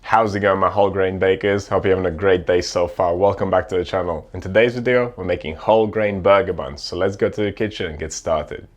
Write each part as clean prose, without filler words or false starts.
How's it going, my whole grain bakers? Hope you're having a great day so far. Welcome back to the channel. In today's video, we're making whole grain burger buns. So let's go to the kitchen and get started.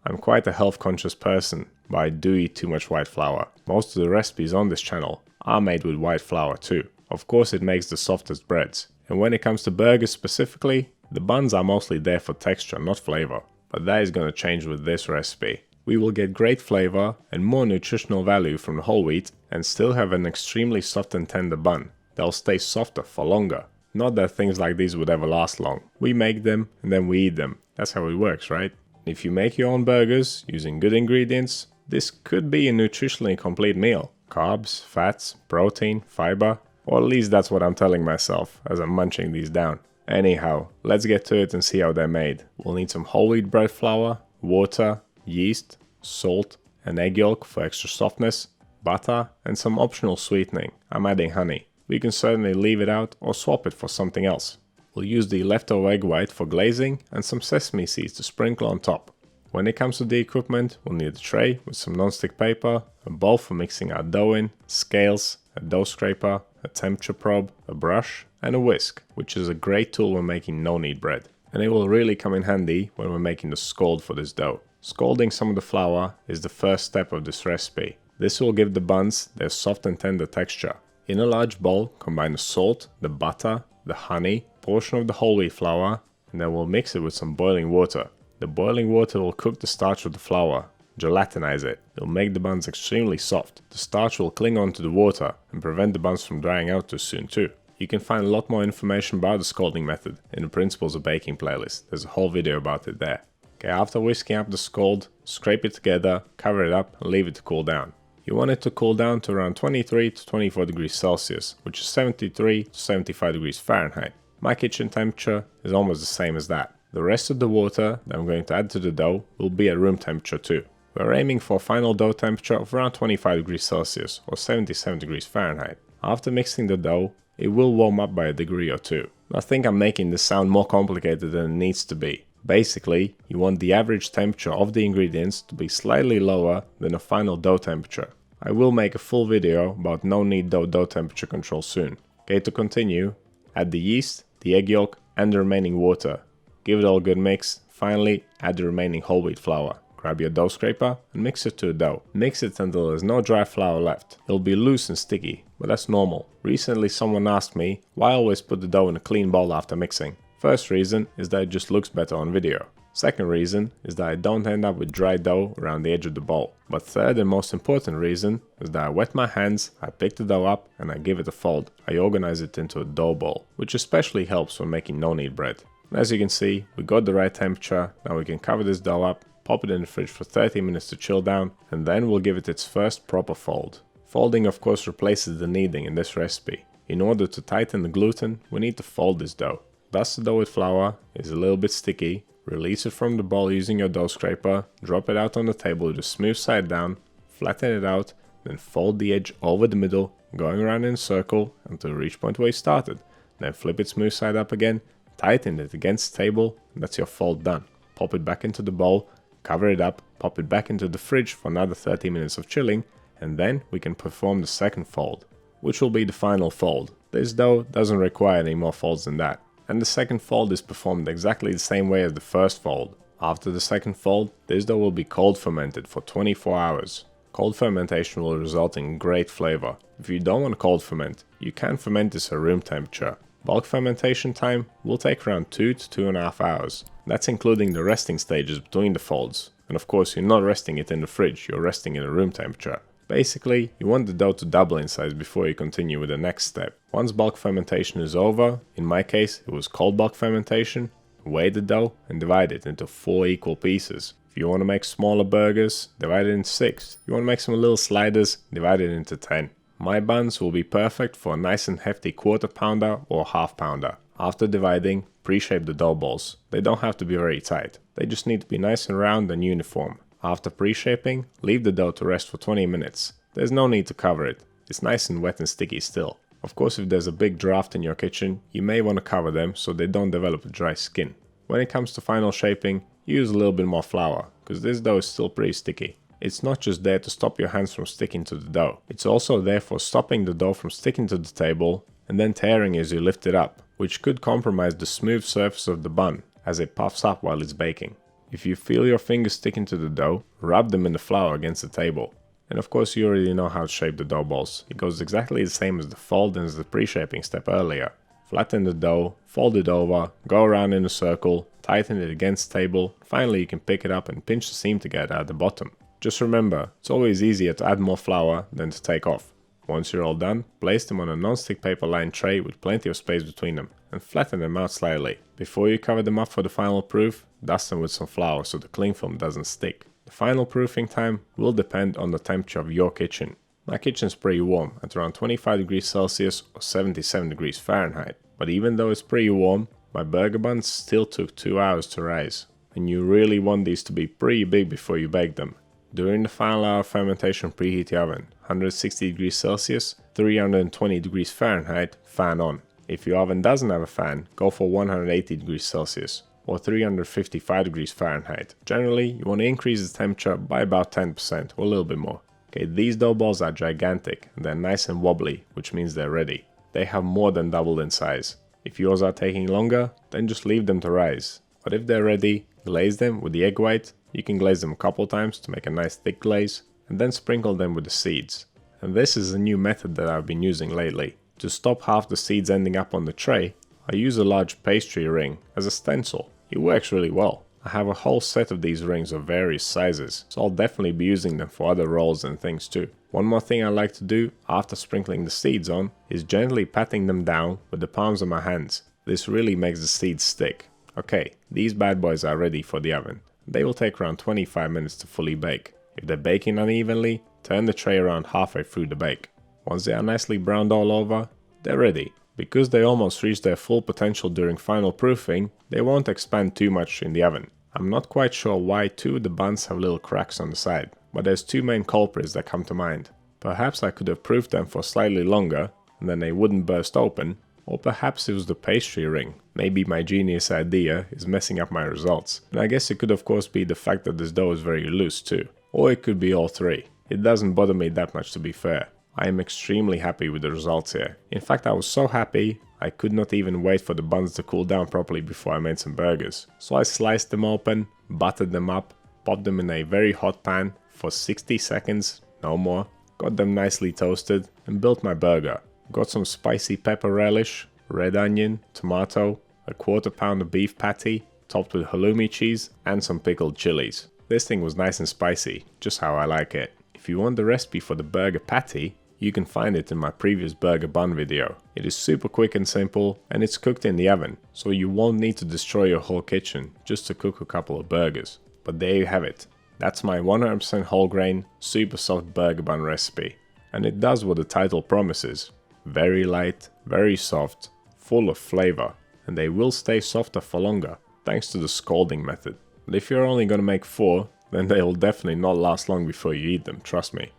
I'm quite a health conscious person, but I do eat too much white flour. Most of the recipes on this channel are made with white flour too. Of course, it makes the softest breads. And when it comes to burgers specifically, the buns are mostly there for texture, not flavor. But that is going to change with this recipe. We will get great flavor and more nutritional value from the whole wheat and still have an extremely soft and tender bun. They'll stay softer for longer. Not that things like these would ever last long. We make them and then we eat them. That's how it works, right? If you make your own burgers using good ingredients, this could be a nutritionally complete meal. Carbs, fats, protein, fiber, or at least that's what I'm telling myself as I'm munching these down. Anyhow, let's get to it and see how they're made. We'll need some whole wheat bread flour, water, yeast, salt, and egg yolk for extra softness, butter, and some optional sweetening. I'm adding honey. We can certainly leave it out or swap it for something else. We'll use the leftover egg white for glazing and some sesame seeds to sprinkle on top. When it comes to the equipment, we'll need a tray with some non-stick paper, a bowl for mixing our dough in, scales, a dough scraper, a temperature probe, a brush, and a whisk, which is a great tool when making no-knead bread. And it will really come in handy when we're making the scald for this dough. Scalding some of the flour is the first step of this recipe. This will give the buns their soft and tender texture. In a large bowl, combine the salt, the butter, the honey, portion of the whole wheat flour, and then we'll mix it with some boiling water. The boiling water will cook the starch of the flour, gelatinize it. It'll make the buns extremely soft. The starch will cling onto the water and prevent the buns from drying out too soon too. You can find a lot more information about the scalding method in the Principles of Baking playlist. There's a whole video about it there. Okay, after whisking up the scald, scrape it together, cover it up and leave it to cool down. You want it to cool down to around 23 to 24 degrees Celsius, which is 73 to 75 degrees Fahrenheit. My kitchen temperature is almost the same as that. The rest of the water that I'm going to add to the dough will be at room temperature too. We're aiming for a final dough temperature of around 25 degrees Celsius or 77 degrees Fahrenheit. After mixing the dough, it will warm up by a degree or two. I think I'm making this sound more complicated than it needs to be. Basically, you want the average temperature of the ingredients to be slightly lower than the final dough temperature. I will make a full video about no-knead dough temperature control soon. Okay, to continue, add the yeast, the egg yolk and the remaining water. Give it all a good mix. Finally, add the remaining whole wheat flour. Grab your dough scraper and mix it to a dough. Mix it until there's no dry flour left. It'll be loose and sticky, but that's normal. Recently someone asked me why I always put the dough in a clean bowl after mixing. First reason is that it just looks better on video. Second reason is that I don't end up with dry dough around the edge of the bowl. But third and most important reason is that I wet my hands, I pick the dough up and I give it a fold. I organize it into a dough ball, which especially helps when making no-knead bread. And as you can see, we got the right temperature. Now we can cover this dough up, pop it in the fridge for 30 minutes to chill down, and then we'll give it its first proper fold. Folding of course replaces the kneading in this recipe. In order to tighten the gluten, we need to fold this dough. Dust the dough with flour, is a little bit sticky, release it from the bowl using your dough scraper, drop it out on the table with the smooth side down, flatten it out, then fold the edge over the middle, going around in a circle until you reach point where you started. Then flip it smooth side up again, tighten it against the table, and that's your fold done. Pop it back into the bowl, cover it up, pop it back into the fridge for another 30 minutes of chilling, and then we can perform the second fold, which will be the final fold. This dough doesn't require any more folds than that. And the second fold is performed exactly the same way as the first fold. After the second fold, this dough will be cold fermented for 24 hours. Cold fermentation will result in great flavor. If you don't want to cold ferment, you can ferment this at room temperature. Bulk fermentation time will take around 2 to 2.5 hours. That's including the resting stages between the folds. And of course, you're not resting it in the fridge, you're resting it at room temperature. Basically, you want the dough to double in size before you continue with the next step. Once bulk fermentation is over, in my case it was cold bulk fermentation, weigh the dough and divide it into 4 equal pieces. If you want to make smaller burgers, divide it into 6. If you want to make some little sliders, divide it into 10. My buns will be perfect for a nice and hefty 1/4 pounder or 1/2 pounder. After dividing, pre-shape the dough balls. They don't have to be very tight. They just need to be nice and round and uniform. After pre-shaping, leave the dough to rest for 20 minutes. There's no need to cover it. It's nice and wet and sticky still. Of course, if there's a big draft in your kitchen, you may want to cover them so they don't develop a dry skin. When it comes to final shaping, use a little bit more flour, because this dough is still pretty sticky. It's not just there to stop your hands from sticking to the dough. It's also there for stopping the dough from sticking to the table and then tearing as you lift it up, which could compromise the smooth surface of the bun as it puffs up while it's baking. If you feel your fingers sticking to the dough, rub them in the flour against the table. And of course you already know how to shape the dough balls. It goes exactly the same as the fold and as the pre-shaping step earlier. Flatten the dough, fold it over, go around in a circle, tighten it against the table. Finally you can pick it up and pinch the seam together at the bottom. Just remember, it's always easier to add more flour than to take off. Once you're all done, place them on a non-stick paper lined tray with plenty of space between them and flatten them out slightly. Before you cover them up for the final proof, dust them with some flour so the cling film doesn't stick. The final proofing time will depend on the temperature of your kitchen. My kitchen's pretty warm at around 25 degrees Celsius or 77 degrees Fahrenheit. But even though it's pretty warm, my burger buns still took 2 hours to rise. And you really want these to be pretty big before you bake them. During the final hour of fermentation, preheat the oven, 160 degrees Celsius, 320 degrees Fahrenheit, fan on. If your oven doesn't have a fan, go for 180 degrees Celsius or 355 degrees Fahrenheit. Generally, you want to increase the temperature by about 10% or a little bit more. Okay, these dough balls are gigantic and they're nice and wobbly, which means they're ready. They have more than doubled in size. If yours are taking longer, then just leave them to rise. But if they're ready, glaze them with the egg white. You can glaze them a couple times to make a nice thick glaze, and then sprinkle them with the seeds. And this is a new method that I've been using lately. To stop half the seeds ending up on the tray, I use a large pastry ring as a stencil. It works really well. I have a whole set of these rings of various sizes, so I'll definitely be using them for other rolls and things too. One more thing I like to do after sprinkling the seeds on is gently patting them down with the palms of my hands. This really makes the seeds stick. Okay, these bad boys are ready for the oven. They will take around 25 minutes to fully bake. If they're baking unevenly, turn the tray around halfway through the bake. Once they are nicely browned all over, they're ready. Because they almost reach their full potential during final proofing, they won't expand too much in the oven. I'm not quite sure why 2 of the buns have little cracks on the side, but there's 2 main culprits that come to mind. Perhaps I could have proofed them for slightly longer and then they wouldn't burst open, or perhaps it was the pastry ring. Maybe my genius idea is messing up my results. And I guess it could of course be the fact that this dough is very loose too. Or it could be all 3. It doesn't bother me that much, to be fair. I am extremely happy with the results here. In fact, I was so happy I could not even wait for the buns to cool down properly before I made some burgers. So I sliced them open, buttered them up, popped them in a very hot pan for 60 seconds, no more, got them nicely toasted and built my burger. Got some spicy pepper relish, red onion, tomato, a 1/4 pound of beef patty, topped with halloumi cheese and some pickled chilies. This thing was nice and spicy, just how I like it. If you want the recipe for the burger patty, you can find it in my previous burger bun video. It is super quick and simple, and it's cooked in the oven, so you won't need to destroy your whole kitchen just to cook a couple of burgers. But there you have it. That's my 100% whole grain, super soft burger bun recipe. And it does what the title promises. Very light, very soft, full of flavor, and they will stay softer for longer, thanks to the scalding method. But if you're only gonna make 4, then they will definitely not last long before you eat them, trust me.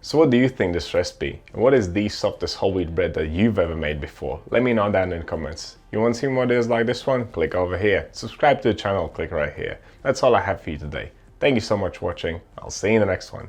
So what do you think this recipe? And what is the softest whole wheat bread that you've ever made before? Let me know down in the comments. You want to see more videos like this one? Click over here. Subscribe to the channel, click right here. That's all I have for you today. Thank you so much for watching. I'll see you in the next one.